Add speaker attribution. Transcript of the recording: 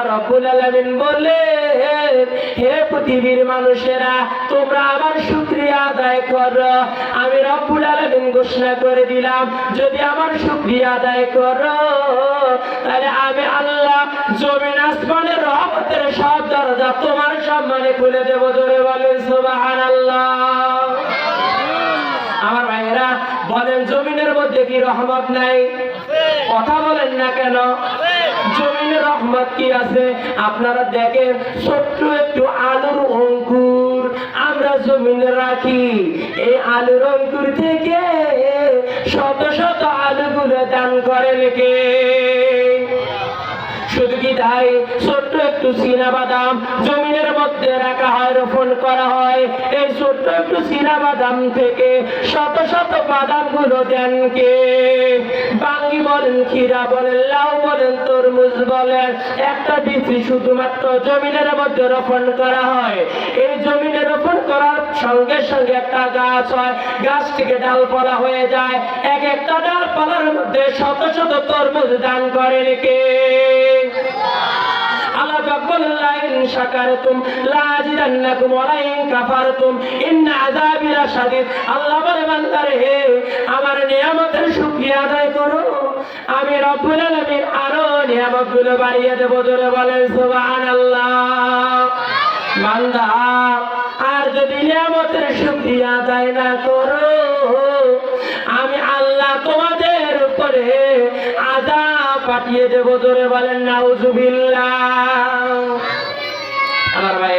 Speaker 1: রব্বুল আলামিন বলে, হে পৃথিবীর মানুষেরা, তোমরা আমার শুকরিয়া আদায় করো। আমি রব্বুল আলামিন ঘোষণা করে দিলাম, যদি আমার শুকরিয়া আদায় করো তাহলে আমি আল্লাহ জমিন আসমানের রহমতের সব দরজা তোমার সম্মানে খুলে দেব। জোরে বলেন সুবহানাল্লাহ। আমার ভাইয়েরা বলেন, জমিনের মধ্যে কি রহমত নাই? কথা বলেন না কেন? জমিনের রহমত কি আছে? আপনারা দেখেন, ছোট্ট একটু আলুর অঙ্কুর আমরা জমিনে রাখি, এই আলুর অঙ্কুর থেকে শত শত আলুগুলো দান করেন কে? শুধু কি তাই? ছোট্ট একটু চীনাবাদাম জমিনের মধ্যে রাখা হয়, রোপণ করা হয়, এই ছোট্ট একটু চীনাবাদাম থেকে শত শত বাদাম গুলো দেন কে? বাঙ্গি বলেন, ক্ষীরা বলেন, লাউ বলেন, তরমুজ বলেন, একটা বীজ শুধুমাত্র জমিনের মধ্যে রোপণ করা হয়। এই জমিনে রোপণ করার সঙ্গে সঙ্গে একটা গাছ হয়, গাছ থেকে ডালপালা হয়ে যায়, এক একটা ডালপালার মধ্যে শত শত তরমুজ দান করেন কে? আল্লাহ পাক বলেন, লা ইন শাকারতুম লা আযিদান্নাকুম ওয়া লা ইন কাফারতুম ইন্না আযাবি লাশাদীদ। আল্লাহ বলে, বান্দারে, আমার নিয়ামতের শুকরিয়া আদায় করো, আমি রব্বুল আলামিন আরো নিয়ামতগুলো বাড়িয়ে দেব। জোরে বলেন সুবহানাল্লাহ। বান্দা, আর যদি নিয়ামতের শুকরিয়া আদায় না করো, আমি আল্লাহ তোমাদের উপরে আযাব পাঠিয়ে দেব। জোরে বলেন নাউযুবিল্লাহ। আমার ভাই